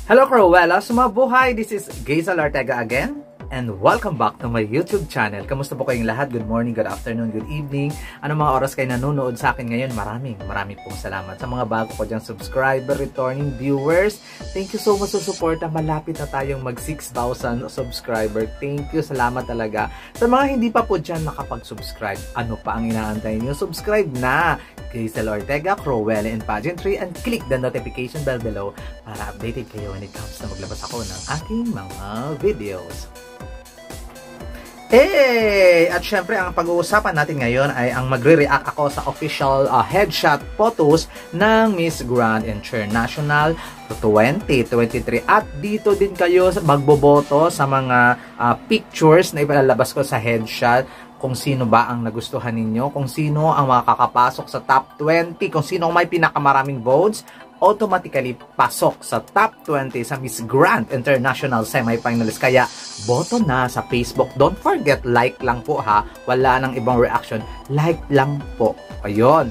Hello Cruella, sumabuhay! This is Gazel Ortega again and welcome back to my YouTube channel. Kamusta po kayong lahat? Good morning, good afternoon, good evening. Ano mga oras kayo nanonood sa akin ngayon? Maraming pong salamat. Sa mga bago ko dyan subscriber, returning viewers, thank you so much sa support. Malapit na tayong mag 6,000 subscriber. Thank you, salamat talaga. Sa mga hindi pa po dyan nakapag-subscribe, ano pa ang inaantay nyo? Subscribe na! Gazel Ortega, Cruella and Pageantry, and click the notification bell below para updated kayo when it comes na maglabas ako ng aking mga videos. At syempre ang pag-uusapan natin ngayon ay ang magre-react ako sa official headshot photos ng Miss Grand International 2023. At dito din kayo magboboto sa mga pictures na ipalalabas ko sa headshot, kung sino ba ang nagustuhan ninyo, kung sino ang makakapasok sa top 20, kung sino ang may pinakamaraming votes, automatically pasok sa top 20 sa Miss Grand International Semi-Finalist. Kaya boto na sa Facebook. Don't forget, like lang po ha. Wala nang ibang reaction. Like lang po. Ayun.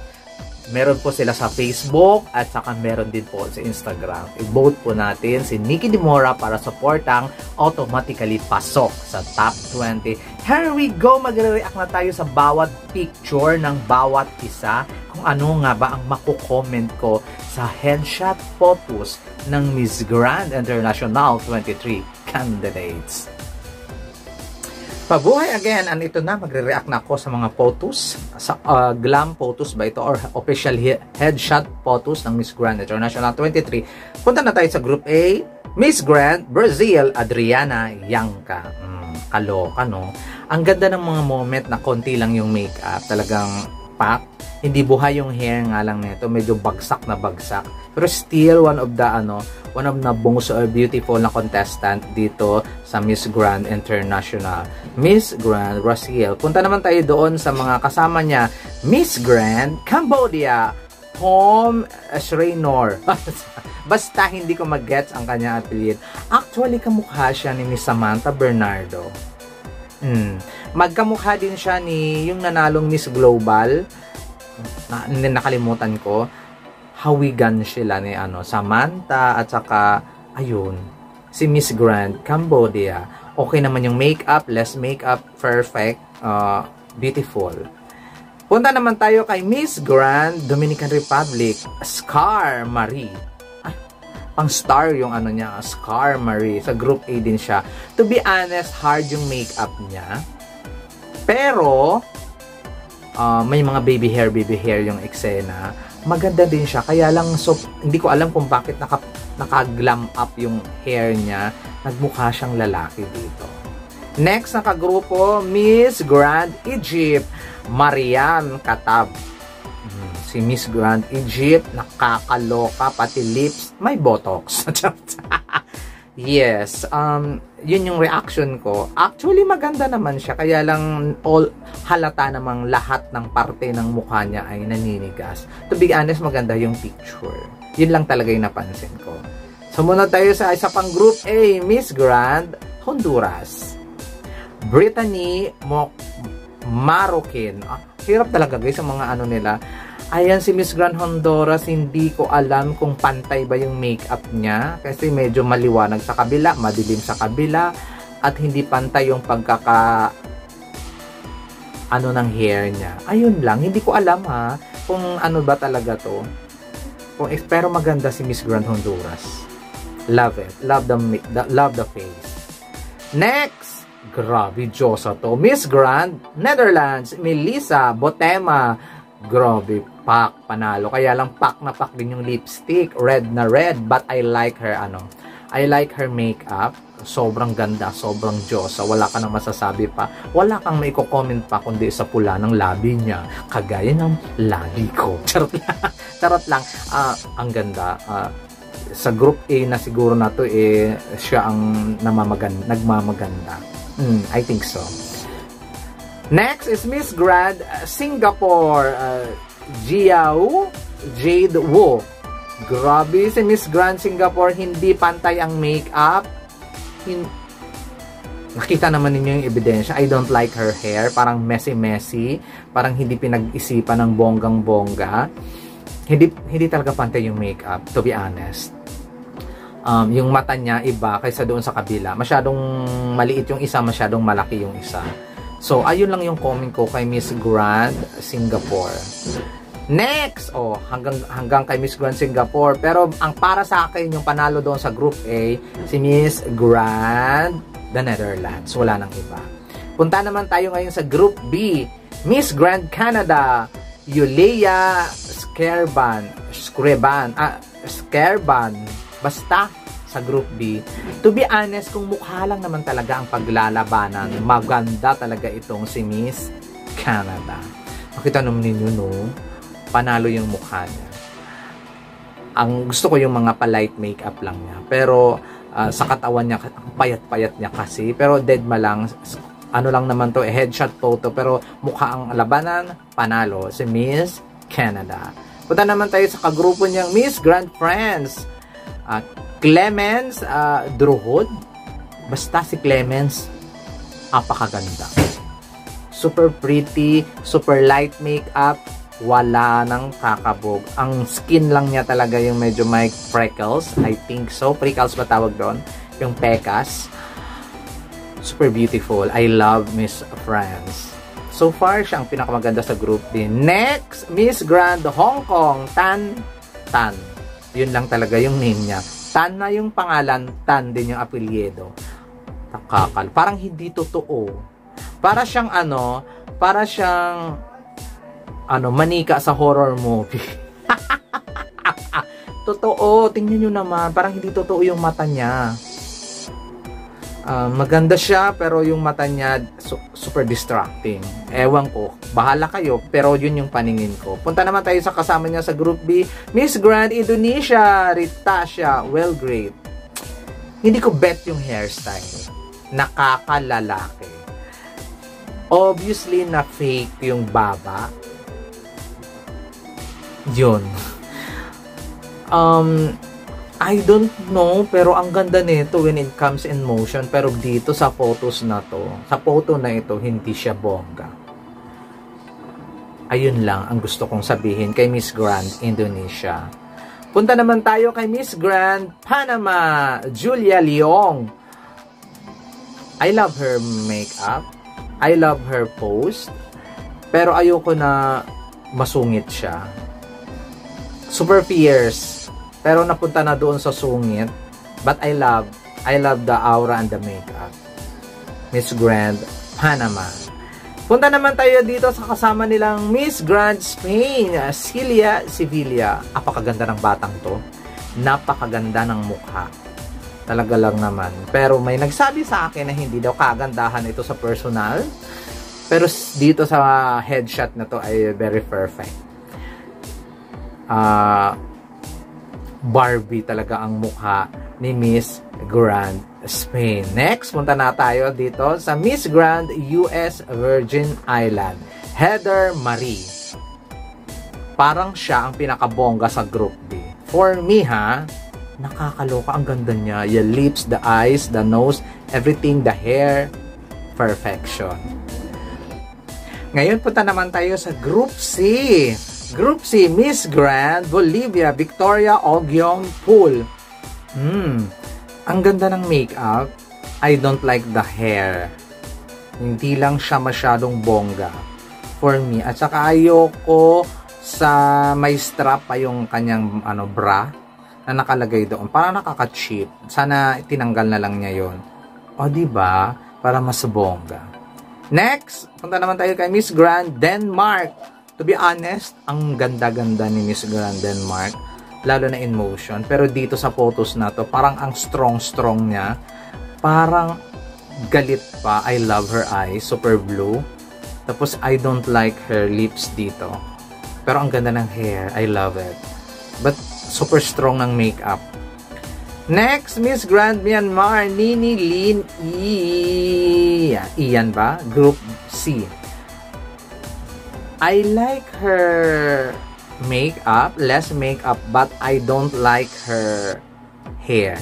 Meron po sila sa Facebook at saka meron din po sa Instagram. I-vote po natin si Nikki Dimora para supportang automatically pasok sa top 20. Here we go! Magre-react na tayo sa bawat picture ng bawat isa. Kung ano nga ba ang makukomment ko sa headshot photos ng Miss Grand International 23 candidates. Pabuhay again, and ito na, magre-react na ako sa mga photos, sa glam photos ba ito or official headshot photos ng Miss Grand International 23. Punta na tayo sa Group A, Miss Grand Brazil, Adriana Yanka. Kaloka, no? Ang ganda ng mga moment na konti lang yung makeup, talagang pack. Hindi buhay yung hair nga lang nito, medyo bagsak na bagsak. Pero still one of the most beautiful na contestant dito sa Miss Grand International. Miss Grand Brazil. Punta naman tayo doon sa mga kasama niya. Miss Grand Cambodia, Home Sreynor. Basta hindi ko mag-gets ang kanyang apelyido. Actually, kamukha siya ni Miss Samantha Bernardo. Magkamukha din siya ni yung nanalong Miss Global. Nakalimutan ko. Hawigan sila ni Samantha at saka ayun, si Miss Grand Cambodia. Okay naman yung makeup, less makeup, perfect, beautiful. Punta naman tayo kay Miss Grand Dominican Republic, Scar Marie. Pang star yung niya, Scar Marie. Sa Group A din siya. To be honest, hard yung makeup niya. Pero may mga baby hair yung eksena. Maganda din siya. Kaya lang, hindi ko alam kung bakit naka-glam up yung hair niya. Nagmukha siyang lalaki dito. Next na kagrupo, Miss Grand Egypt, Mariam Katab. Si Miss Grand Egypt, nakakaloka, pati lips, may botox. Yes, yun yung reaction ko. Actually, maganda naman siya. Kaya lang, halata namang lahat ng parte ng mukha niya ay naninigas. To be honest, maganda yung picture. Yun lang talaga yung napansin ko. Sumunod tayo sa isa pang Group A, Miss Grand Honduras. Brittany Marokin. Hirap talaga guys, ang mga nila. Ayan si Miss Grand Honduras, hindi ko alam kung pantay ba yung makeup niya. Kasi medyo maliwanag sa kabila, madilim sa kabila. At hindi pantay yung ng hair niya. Ayun lang, hindi ko alam ha, kung ano ba talaga to. Pero maganda si Miss Grand Honduras. Love it. Love the face. Next, grabe, Diyosa to. Miss Grand Netherlands, Melissa Botema. Grabe, pak, panalo. Kaya lang pak na pak din yung lipstick. Red na red. But I like her, I like her makeup. Sobrang ganda, sobrang Diyosa. Wala ka nang masasabi pa. Wala kang maiko-comment pa kundi sa pula ng labi niya. Kagaya ng labi ko. Charot lang. Charot lang. Ang ganda. Sa Group A na siguro na to, siya ang nagmamaganda. I think so. Next is Miss Grand Singapore, Jiao Jade Wu. Grabe si Miss Grand Singapore, hindi pantay ang makeup. Nakita naman ninyo yung ebidensya. I don't like her hair. Parang messy. Parang hindi pinag-isipan ng bonggang-bongga. Hindi talaga pantay yung makeup, to be honest. Yung mata niya iba kaysa doon sa kabila. Masyadong maliit yung isa, masyadong malaki yung isa. So, ayun lang yung comment ko kay Miss Grand Singapore. Next, hanggang kay Miss Grand Singapore. Pero ang para sa akin, yung panalo doon sa Group A, si Miss Grand the Netherlands. Wala nang iba. Punta naman tayo ngayon sa Group B. Miss Grand Canada, Yulia Skerban. Basta sa Group B. To be honest, kung mukha lang naman talaga ang paglalabanan, maganda talaga itong si Miss Canada. Makita naman ninyo, no? Panalo yung mukha niya. Ang gusto ko yung mga pa-light makeup lang niya. Pero sa katawan niya, payat-payat niya kasi. Pero dead ma lang. Ano lang naman to, headshot photo. Pero mukha ang labanan, panalo. Si Miss Canada. Punta naman tayo sa kagrupo niyang Miss Grand France. Clemence Druhod. Basta si Clemence, apakaganda. Super pretty, super light makeup. Wala nang kakabog. Ang skin lang niya talaga yung medyo may freckles. I think so. Freckles ba tawag doon? Yung pekas. Super beautiful. I love Miss France. So far, siya ang pinakamaganda sa group din. Next, Miss Grand Hong Kong. Tan. Yun lang talaga yung name niya. Tan na yung pangalan, Tan din yung apelyido. Takakal. Parang hindi totoo. Para siyang manika sa horror movie. Totoo, tingnan nyo naman. Parang hindi totoo yung mata niya. Maganda siya, pero yung mata niya super distracting. Ewan ko, bahala kayo, pero yun yung paningin ko. Punta naman tayo sa kasama niya sa Group B, Miss Grand Indonesia, Ritasha, well, great. Hindi ko bet yung hairstyle. Nakakalalaki. Obviously, na fake yung baba. Yun. I don't know, pero ang ganda nito when it comes in motion. Pero dito sa photos na to, sa photo na ito, hindi siya bongga. Ayun lang ang gusto kong sabihin kay Miss Grand Indonesia. Punta naman tayo kay Miss Grand Panama, Julia Leong. I love her makeup. I love her pose. Pero ayoko na masungit siya. Super fierce. Pero napunta na doon sa sungit. But I love the aura and the makeup. Miss Grand Panama. Punta naman tayo dito sa kasama nilang Miss Grand Spain, Celia Sevilla. Apakaganda ng batang to. Napakaganda ng mukha. Talaga lang naman. Pero may nagsabi sa akin na hindi daw kagandahan ito sa personal. Pero dito sa headshot na to ay very perfect. Barbie talaga ang mukha ni Miss Grand Spain. Next, punta na tayo dito sa Miss Grand US Virgin Island, Heather Marie. Parang siya ang pinakabongga sa Group B. For me, nakakaloka. Ang ganda niya. Yung lips, the eyes, the nose, everything, the hair, perfection. Ngayon, punta naman tayo sa Group C. Group C, Miss Grand Bolivia, Victoria Ogyong Pool. Ang ganda ng makeup. I don't like the hair. Hindi lang siya masyadong bongga for me. At saka ayoko sa may strap pa yung kanyang bra na nakalagay doon. Parang nakaka-cheap. Sana tinanggal na lang niya yon. O diba? Para mas bongga. Next, punta naman tayo kay Miss Grand Denmark. To be honest, ang ganda-ganda ni Miss Grand Denmark, lalo na in motion. Pero dito sa photos na to, parang ang strong-strong niya. Parang galit pa. I love her eyes, super blue. Tapos, I don't like her lips dito. Pero ang ganda ng hair, I love it. But, super strong ng makeup. Next, Miss Grand Myanmar, Nini Lin Iyan ba? Group C. I like her makeup, less makeup, but I don't like her hair.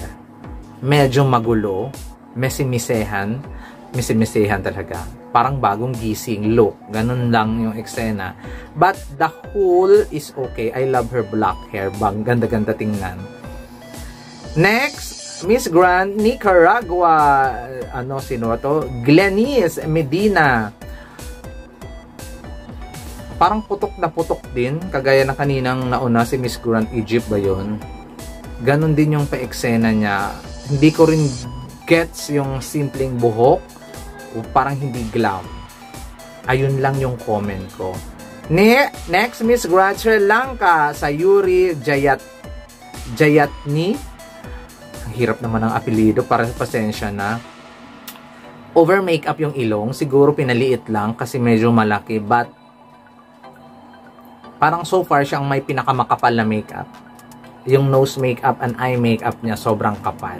Medyo magulo, messy-misehan talaga. Parang bagong gising look. Ganun lang yung eksena. But the whole is okay. I love her black hair. Ganda-ganda tingnan. Next, Miss Grand Nicaragua. Sino to? Glenis Medina. Parang putok na putok din. Kagaya na kaninang nauna si Miss Grand Egypt ba yun? Ganon din yung pa-eksena niya. Hindi ko rin gets yung simpleng buhok. O parang hindi glam. Ayun lang yung comment ko. Next, Miss Grand Sri Lanka. Sayuri Jayatni. Ang hirap naman ang apelido. Para pasensya na. Over makeup yung ilong. Siguro pinaliit lang kasi medyo malaki. But parang so far siyang may pinakamakapal na makeup. Yung nose makeup and eye makeup niya sobrang kapal.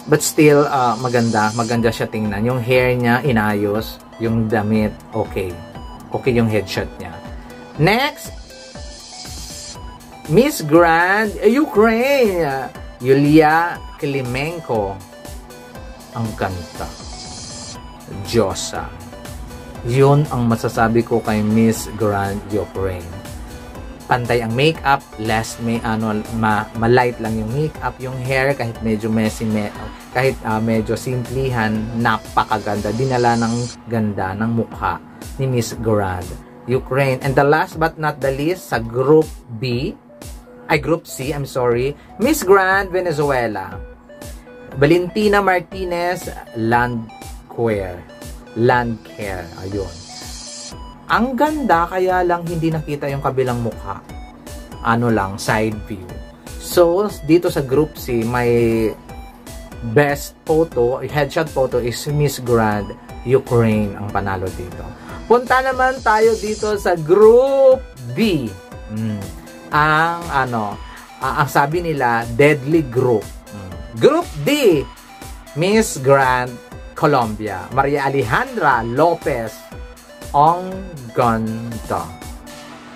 But still, maganda. Maganda siya tingnan. Yung hair niya, inayos. Yung damit, okay. Okay yung headshot niya. Next, Miss Grand Ukraine. Yulia Klimenko. Ang ganda. Diyosa. Yun ang masasabi ko kay Miss Grand Ukraine. Pantay ang makeup, less malight lang yung makeup, yung hair kahit medyo messy, kahit medyo simplihan, napakaganda. Dinala ng ganda ng mukha ni Miss Grand Ukraine. And the last but not the least, sa Group C, Miss Grand Venezuela. Valentina Martinez Landcare. Ayun. Ang ganda, kaya lang hindi nakita yung kabilang mukha. Side view. So, dito sa Group C, may best photo, headshot photo is Miss Grand Ukraine ang panalo dito. Punta naman tayo dito sa Group D. Ang sabi nila, deadly group. Group D, Miss Grand Colombia, Maria Alejandra Lopez. Ang ganda.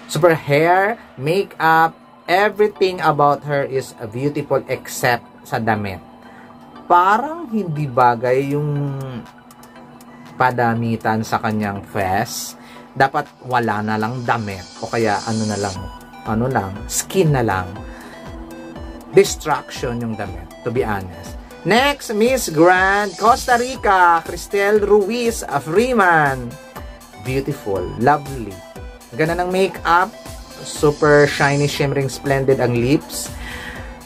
Super hair, makeup, everything about her is beautiful except sa damit. Parang hindi bagay yung padamitan sa kanyang face. Dapat wala na lang damit o kaya skin na lang. Distraction yung damit, to be honest. Next, Miss Grand Costa Rica, Cristel Ruiz Freeman. Beautiful, lovely. Ganda ng makeup, super shiny, shimmering, splendid ang lips.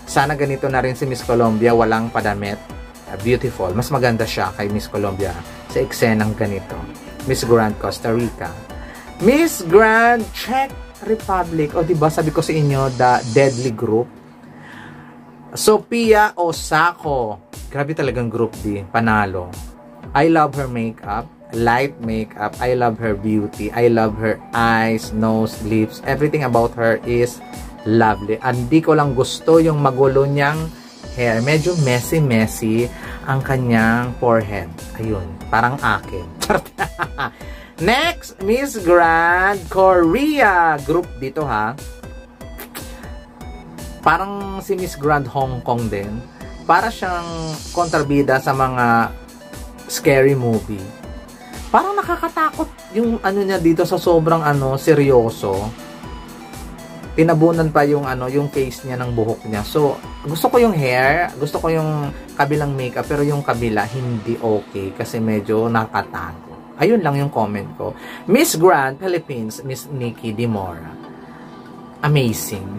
Sana ganito na rin si Miss Colombia, walang padamit. Beautiful. Mas maganda siya kay Miss Colombia sa eksenang ganito. Miss Grand Costa Rica. Miss Grand Czech Republic. O diba sabi ko sa inyo, the deadly group. Sophia Osako. Grabe talagang group D. Panalo. I love her makeup. Light makeup. I love her beauty. I love her eyes, nose, lips. Everything about her is lovely. Hindi ko lang gusto yung magulo niyang hair. Medyo messy ang kanyang forehead. Ayun. Parang akin. Next, Miss Grand Korea. Group dito ha. Parang si Miss Grand Hong Kong din. Para siyang kontrabida sa mga scary movie. Parang nakakatakot yung niya dito sa sobrang seryoso. Tinabunan pa yung yung face niya ng buhok niya. So, gusto ko yung hair, gusto ko yung kabilang makeup, pero yung kabila hindi okay kasi medyo nakatago. Ayun lang yung comment ko. Miss Grand Philippines, Miss Nikki Dimora. Amazing.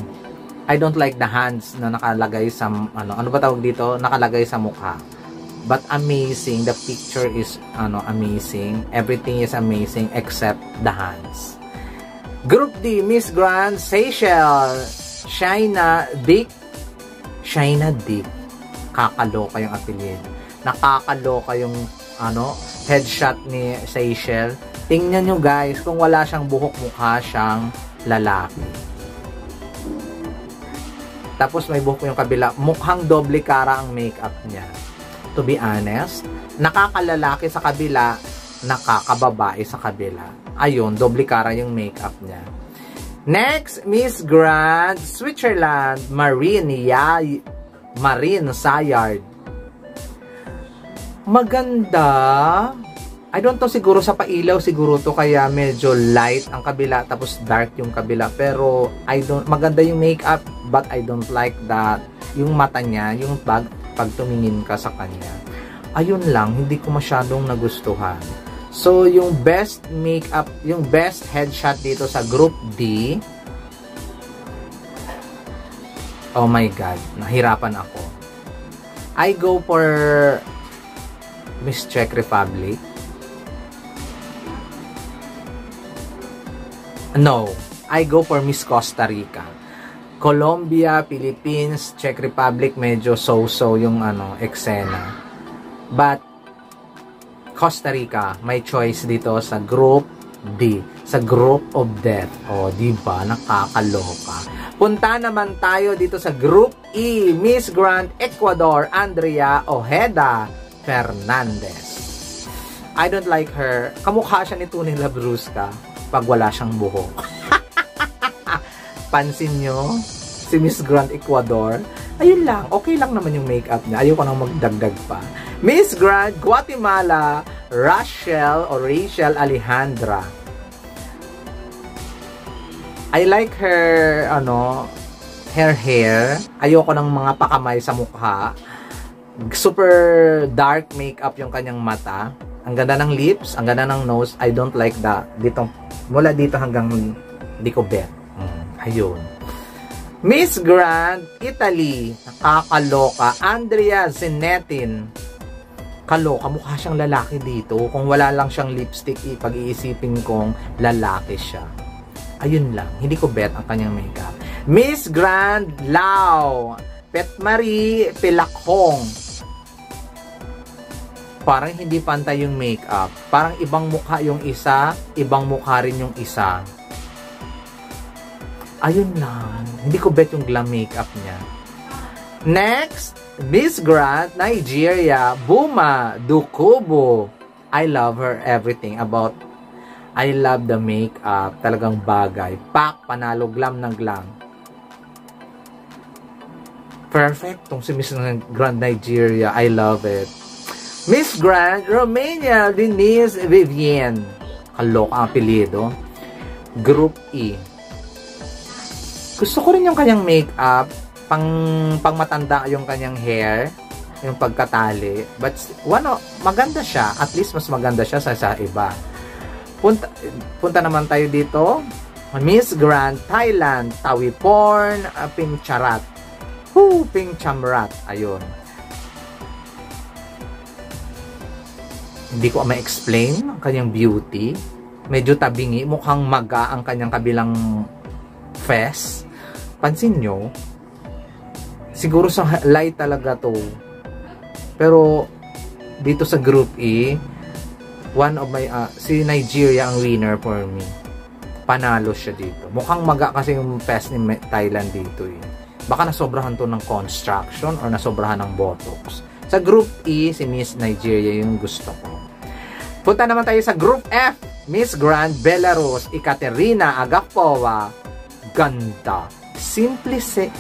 I don't like the hands na nakalagay sa ano ba tawag dito? Nakalagay sa mukha. But amazing, the picture is amazing. Everything is amazing except the hands. Group D, Miss Grand Seychelles, Shaina Dick. Kakaloka yung apelyido. Nakakaloka yung headshot ni Seychelles. Tingnan nyo guys, kung wala siyang buhok, mukha siyang lalaki. Tapos may buhok yung kabila. Mukhang doble cara ang makeup niya. To be honest, nakakalalaki sa kabila, nakakababae sa kabila. Ayun, doble cara yung makeup niya. Next, Miss Grand Switzerland, Marine Sayard. Maganda. I don't know, siguro sa pailaw siguro to kaya medyo light ang kabila tapos dark yung kabila. Pero maganda yung makeup but I don't like that. Yung mata niya, yung pag tumingin ka sa kanya. Ayun lang, hindi ko masyadong nagustuhan. So, yung best makeup, yung best headshot dito sa Group D, oh my God, nahirapan ako. I go for Miss Czech Republic. No, I go for Miss Costa Rica. Colombia, Philippines, Czech Republic, medyo so-so yung eksena. But, Costa Rica, may choice dito sa Group D, sa Group of Death. O, diba? Nakakaloka. Punta naman tayo dito sa Group E, Miss Grand Ecuador, Andrea Ojeda Fernandez. I don't like her. Kamukha siya ni Tony Labrusca pag wala siyang buhok. Pansin nyo? Si Miss Grand Ecuador. Ayun lang. Okay lang naman yung makeup niya. Ayoko nang magdagdag pa. Miss Grand Guatemala, Rachel Alejandra. I like her, her hair. Ayoko ng mga pakamay sa mukha. Super dark makeup yung kanyang mata. Ang ganda ng lips, ang ganda ng nose. I don't like that. Dito, mula dito hanggang di ko bet. Ayun. Miss Grand Italy, nakakaloka. Andrea Zinetin. Kaloka, mukha siyang lalaki dito. Kung wala lang siyang lipstick, pag-iisipin kong lalaki siya. Ayun lang, hindi ko bet ang kanyang makeup. Miss Grand Lao, Petmarie Pilakhong. Parang hindi pantay yung makeup. Parang ibang mukha yung isa, ibang mukha rin yung isa. Ayun lang, hindi ko bet yung glam makeup niya. Next, Miss Grand Nigeria, Buma Dukubo. I love her everything about. I love the makeup. Talagang bagay. Pak, panalo, glam ng glam. Perfect tong si Miss Grand Nigeria. I love it. Miss Grand Romania, Denise Vivienne. Kaloka ang apelyido. Group E. Gusto ko rin yung kanyang makeup. Pang matanda yung kanyang hair. Yung pagkatali. But, maganda siya. At least mas maganda siya sa iba. Punta naman tayo dito. Miss Grand Thailand, Tawiporn, Pingcharat. Pingchamrat. Ayun. Hindi ko ma-explain ang kanyang beauty. Medyo tabingi. Mukhang maga ang kanyang kabilang face. Pansin nyo, siguro sa light talaga to. Pero, dito sa Group E, one of my, si Nigeria ang winner for me. Panalo siya dito. Mukhang maga kasi yung face ni Thailand dito eh. Baka nasobrahan to ng construction or nasobrahan ng botox. Sa Group E, si Miss Nigeria yung gusto ko. Punta naman tayo sa Group F. Miss Grand Belarus, Ekaterina Agapova. Ganda. Simplicity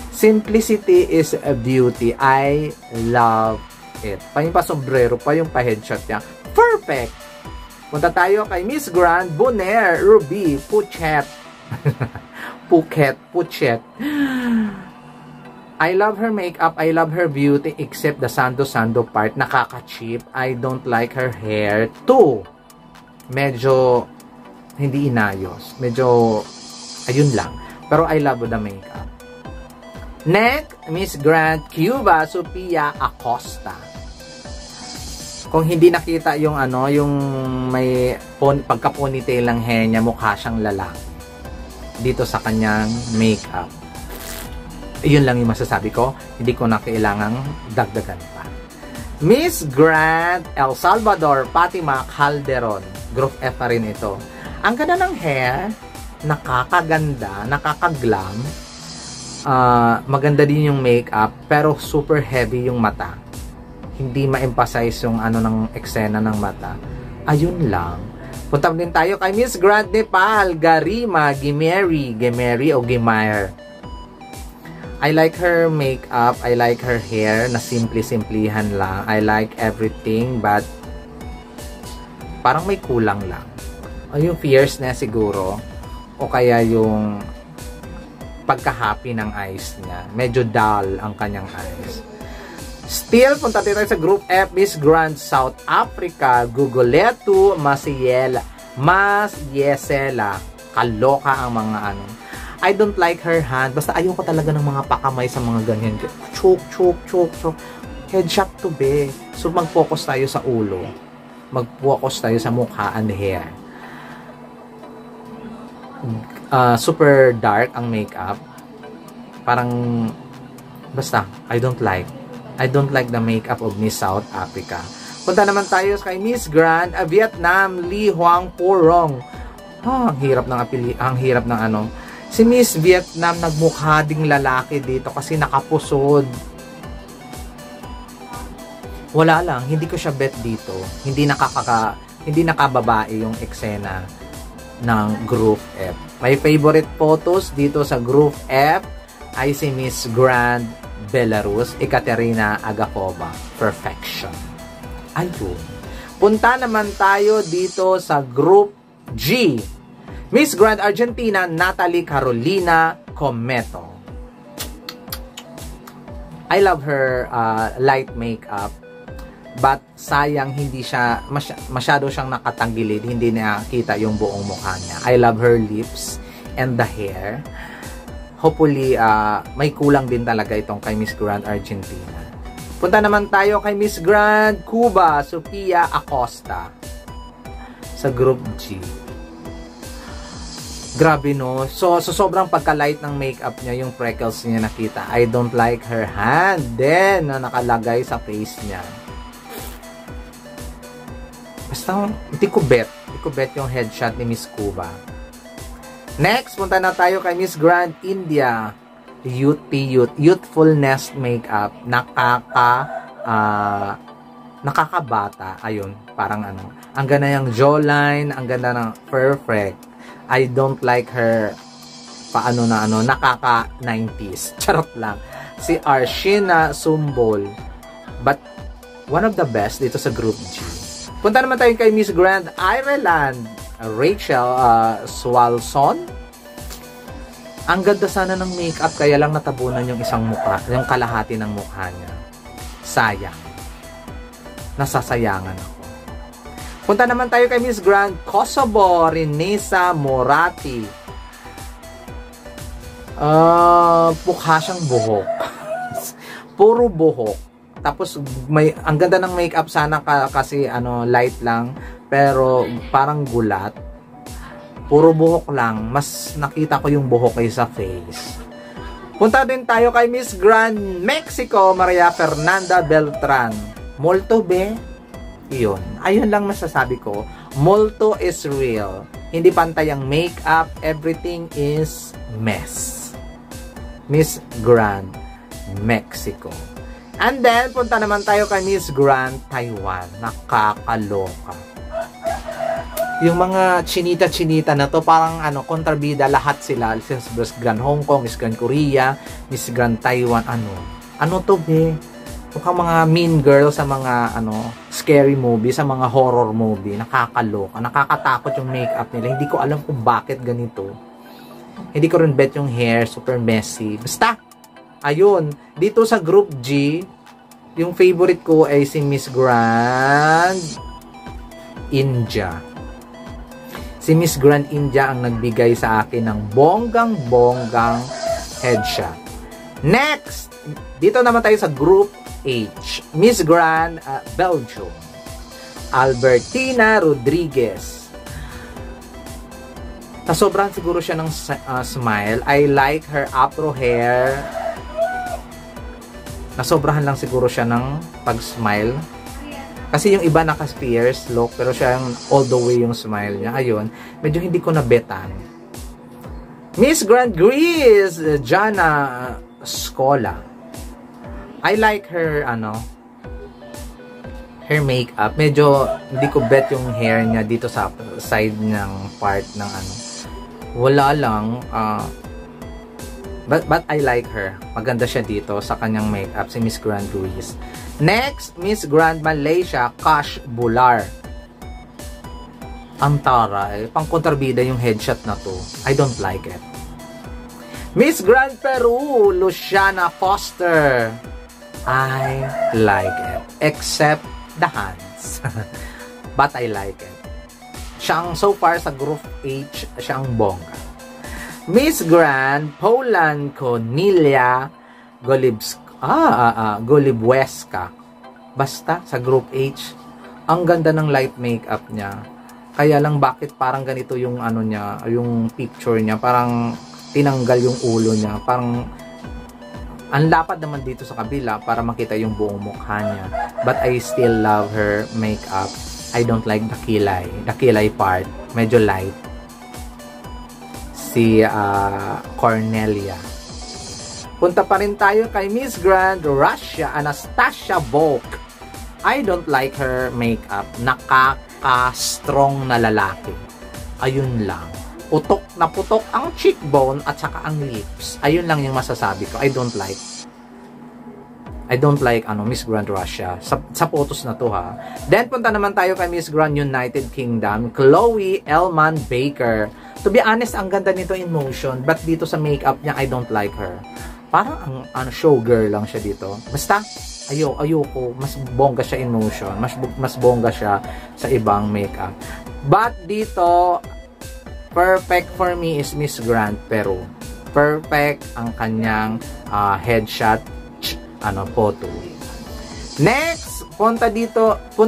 is a beauty. I love it. Pa yung pa-sombrero pa, yung pa-headshot niya. Perfect! Punta tayo kay Miss Grand Bonaire Ruby Puchet. Puchet. I love her makeup. I love her beauty except the sando-sando part. Nakaka-cheap. I don't like her hair too. Medyo hindi inayos. Medyo ayun lang. Pero I love the makeup. Next, Miss Grand Cuba Sophia Acosta. Kung hindi nakita yung yung may pagka-ponytail ng hair niya, mukha siyang lalaki. Dito sa kanyang makeup. Yun lang yung masasabi ko. Hindi ko na kailangang dagdagan pa. Miss Grand El Salvador Fatima Calderon. Group F pa rin ito. Ang ganda ng hair. Nakakaganda. Nakakaglam. Maganda din yung makeup. Pero super heavy yung mata. Hindi ma-emphasize yung ng eksena ng mata. Ayun lang. Punta din tayo kay Miss Grand Nepal Garima Gimeri o Gimayer. I like her makeup. I like her hair na simple-simplihan lang. I like everything but parang may kulang lang. O yung fierceness siguro o kaya yung pagka-happy ng eyes niya. Medyo dull ang kanyang eyes. Still, punta tayo sa Group F, Miss Grand South Africa, Guguletu Masyesela. Kaloka ang mga ano. I don't like her hand. Basta ayoko talaga ng mga pakamay sa mga ganyan. Chok. Headshot to be. So, mag-focus tayo sa ulo. Mag-focus tayo sa mukha and hair. Super dark ang makeup. Parang, basta, I don't like the makeup of Miss South Africa. Punta naman tayo kay Miss Grand Vietnam, Lee Hoang Porong. Ang hirap ng ano. Si Miss Vietnam nagmukha ding lalaki dito kasi nakapusod. Wala lang, hindi ko siya bet dito. Hindi nakababae yung eksena ng Group F. My favorite photos dito sa Group F ay si Miss Grand Belarus, Ekaterina Agapova. Perfection. Ayun. Punta naman tayo dito sa Group G. Miss Grand Argentina, Natalie Carolina Cometo. I love her light makeup. But sayang hindi siya masyado siyang nakatanggilid, hindi nakita yung buong mukha niya. I love her lips and the hair. Hopefully may kulang din talaga itong kay Miss Grand Argentina. Punta naman tayo kay Miss Grand Cuba, Sofia Acosta sa Group G. Grabe no. So sobrang pagka-light ng makeup niya, yung freckles niya nakita. I don't like her hand din na nakalagay sa face niya. Basta, hindi ko bet yung headshot ni Miss Cuba. Next, punta na tayo kay Miss Grand India. Youthfulness makeup. Nakakabata. Ayun, parang ano. Ang ganda yung jawline, ang ganda ng perfect. I don't like her nakaka-90s. Charot lang. Si Arshina Sumbol. But, one of the best dito sa Group G. Punta naman tayo kay Miss Grand Ireland, Rachel Swalson. Ang ganda sana ng makeup, kaya lang natabunan yung isang mukha, yung kalahati ng mukha niya. Sayang. Nasasayangan ako. Punta naman tayo kay Miss Grand Kosovo, Renesa Morati. Mukha siyang buhok. Puro buhok. Tapos ang ganda ng makeup sana kasi light lang, pero parang gulat. Puro buhok lang. Mas nakita ko yung buhok kaysa face. Punta din tayo kay Miss Grand Mexico, Maria Fernanda Beltran. Molto be? Iyon. Ayun lang masasabi ko. Molto is real. Hindi pantay ang makeup. Everything is mess. Miss Grand Mexico. And then, punta naman tayo kay Miss Grand Taiwan. Nakakaloka. Yung mga chinita-chinita na to, parang kontrabida lahat sila. Miss Grand Hong Kong, Miss Grand Korea, Miss Grand Taiwan, ano to be? Mukhang mga mean girl sa mga scary movie, sa mga horror movie. Nakakaloka. Nakakatakot yung makeup nila. Hindi ko alam kung bakit ganito. Hindi ko rin bet yung hair. Super messy. Basta, ayun. Dito sa Group G, yung favorite ko ay si Miss Grand India. Si Miss Grand India ang nagbigay sa akin ng bonggang-bonggang headshot. Next, dito naman tayo sa Group H. Miss Grand Belgium, Albertina Rodriguez. Nasobrahan siguro siya ng smile. I like her afro hair. Nasobrahan lang siguro siya ng pag-smile. Kasi yung iba naka-fierce look, pero siya yung all the way yung smile niya. Ayun, medyo hindi ko nabetan. Miss Grand Greece, Jana Scola. I like her, her makeup. Medyo, hindi ko bet yung hair niya dito sa side ng part ng Wala lang. But I like her. Maganda siya dito sa kanyang makeup, si Miss Grand Greece. Next, Miss Grand Malaysia, Kash Bular. Ang taray. Pang kontrabida yung headshot na to. I don't like it. Miss Grand Peru, Luciana Foster. I like it. Except the hands. But I like it. Siya ang, so far sa group H, siya ang bongga. Miss Grand Poland Cornelia Golibweska. Basta sa group H, ang ganda ng light makeup niya. Kaya lang bakit parang ganito yung ano niya, yung picture niya, parang tinanggal yung ulo niya, parang ang lapad naman dito sa kabila para makita yung buong mukha niya. But I still love her makeup. I don't like the kilay. The kilay part, medyo light. Si Cornelia. Punta pa rin tayo kay Miss Grand Russia, Anastasia Volk. I don't like her makeup. Nakaka-strong na lalaki. Ayun lang. Putok na putok ang cheekbone at saka ang lips. Ayun lang yung masasabi ko. I don't like Miss Grand Russia. Sa photos na to ha. Then punta naman tayo kay Miss Grand United Kingdom, Chloe Elman Baker. To be honest, ang ganda nito in motion, but dito sa makeup niya, I don't like her. Parang ang showgirl lang siya dito. Basta ayoko, mas bongga siya in motion, mas bongga siya sa ibang makeup. But dito perfect for me is Miss Grand Peru. Perfect ang kanyang headshot photo. Next, punta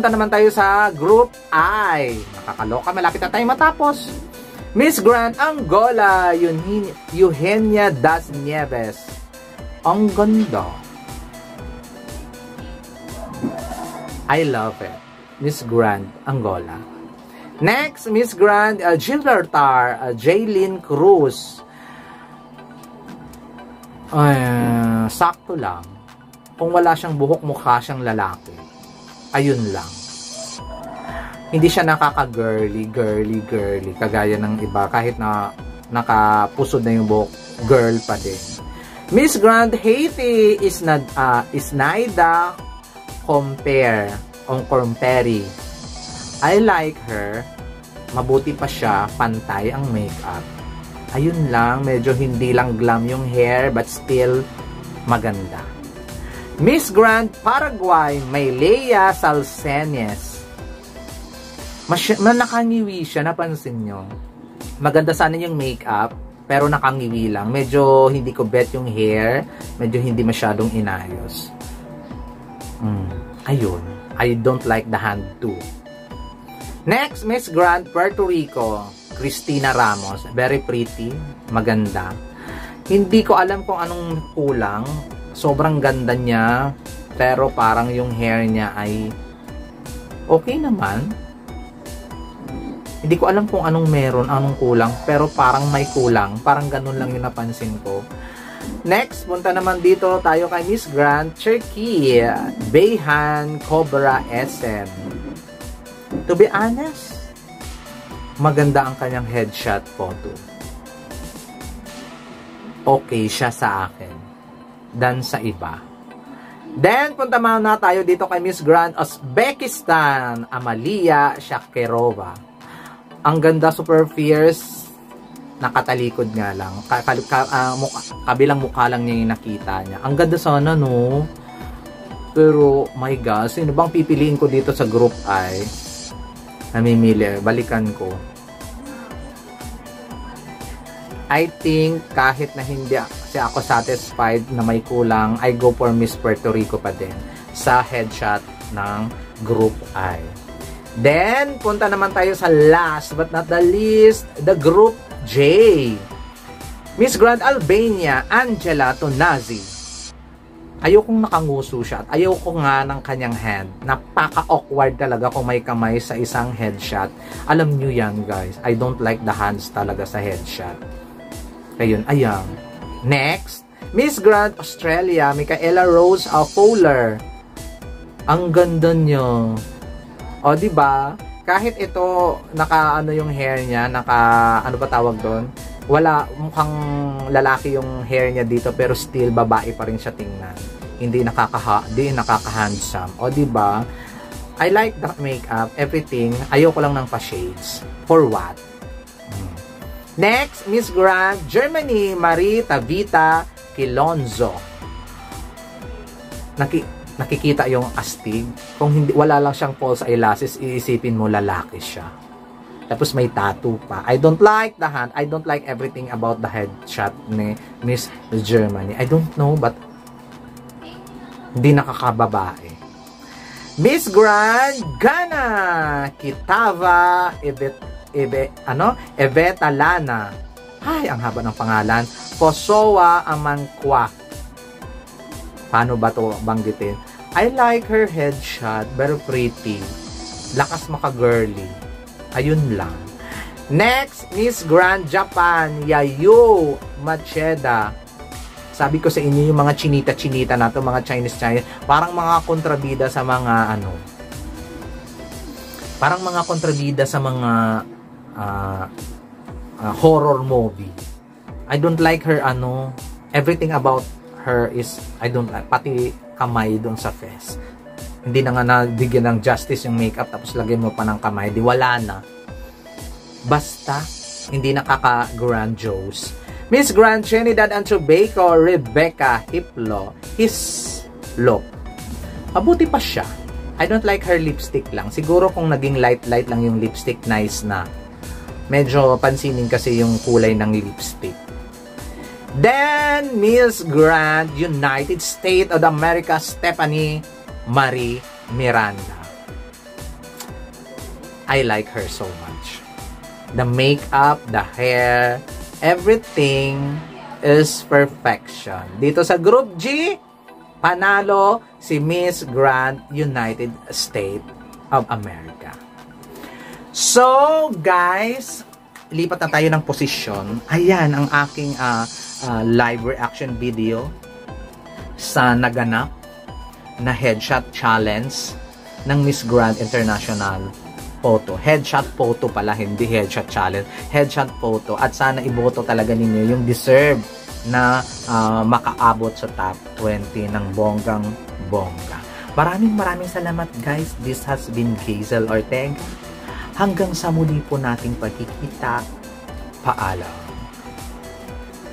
naman tayo sa group I. Nakakaloka, malapit na tayo matapos. Miss Grand Angola Eugenia Das Nieves. Ang ganda. I love it. Miss Grand Angola. Next, Miss Grand Gibraltar, Jaylin Cruz. Sakto lang. Kung wala siyang buhok, mukha siyang lalaki. Ayun lang. Hindi siya nakaka-girly. Kagaya ng iba. Kahit na nakapusod na yung buhok, girl pa din. Miss Grand Haiti is Naida Comperi. I like her. Mabuti pa siya, pantay ang makeup. Ayun lang, medyo hindi lang glam yung hair, but still maganda. Miss Grand Paraguay, Maylea Salcenes. Nakangiwi siya, napansin nyo. Maganda sana yung makeup, pero nakangiwi lang. Medyo hindi ko bet yung hair, medyo hindi masyadong inayos. Ayun, I don't like the hand too. Next, Miss Grand Puerto Rico, Cristina Ramos. Very pretty, maganda. Hindi ko alam kung anong kulang. Sobrang ganda niya, pero parang yung hair niya ay okay naman. Hindi ko alam kung anong meron, anong kulang, pero parang may kulang. Parang ganun lang yung napansin ko. Next, punta naman dito tayo kay Miss Grand Turkey, Beyhan Cobra SM. To be honest, maganda ang kanyang headshot photo. Okay siya sa akin than sa iba. Then, punta muna tayo dito kay Miss Grand Uzbekistan, Amalia Shakirova. Ang ganda, super fierce. Nakatalikod nga lang. Kabilang mukha lang niya yung nakita niya. Ang ganda sana, no? Pero, my God, sino bang pipiliin ko dito sa group I? Namimili. Balikan ko. I think, kahit na hindi ako satisfied na may kulang, I go for Miss Puerto Rico pa din sa headshot ng group I. Then, punta naman tayo sa last but not the least, the group J. Miss Grand Albania, Angela Tonazi. Ayokong nakanguso siya at ayoko nga ng kanyang hand. Napaka-awkward talaga kung may kamay sa isang headshot. Alam nyo yan, guys. I don't like the hands talaga sa headshot. Ayun, ayan. Next, Miss Grand Australia, Micaela Rose Fowler. Ang ganda nyo. O, diba? Kahit ito, yung hair niya, ano ba tawag doon? Wala, mukhang lalaki yung hair niya dito, pero still babae pa rin siya tingnan. Hindi nakaka-handsome. O, diba? I like the makeup, everything. Ayoko lang ng pa-shades. For what? Next, Miss Grand Germany, Marie Tavita Kilonzo. nakikita yung astig. Kung hindi, wala lang siyang false eyelashes, iisipin mo lalaki siya. Tapos may tattoo pa. I don't like the hand. I don't like everything about the headshot ni Miss Germany. I don't know, but hindi nakakababae. Miss Grand Gana Kitava Eveta Lana. Ay, ang haba ng pangalan. Posowa Amangkwa. Paano ba to banggitin? I like her headshot. Very pretty. Lakas maka-girly. Ayun lang. Next, Miss Grand Japan Yayo Macheda. Sabi ko sa inyo yung mga chinita-chinita na to, mga Chinese, parang mga kontrabida sa mga parang mga kontrabida sa mga horror movie. I don't like her everything about her is I don't like, pati kamay doon sa face. Hindi na nga nabigyan ng justice yung makeup tapos lagyan mo pa ng kamay, di wala na. Basta hindi nakaka-grandiose. Miss Grand Trinidad and Tobago Rebecca Hiplo, his look. Mabuti pa siya. I don't like her lipstick lang. Siguro kung naging light lang yung lipstick, nice na. Medyo pansinin kasi yung kulay ng lipstick. Then, Miss Grand United States of America Stephanie Marie Miranda. I like her so much. The makeup, the hair, everything is perfection. Dito sa Group G, panalo si Miss Grand United States of America. So, guys, lipat na tayo ng posisyon. Ayan ang aking live reaction video sa naganap na headshot challenge ng Miss Grand International photo. Headshot photo pala, hindi headshot challenge. Headshot photo. At sana iboto talaga ninyo yung deserve na makaabot sa top 20 ng bonggang-bongga. Maraming salamat, guys. This has been Hazel Ortega. Hanggang sa muli po nating pagkikita. Paalam.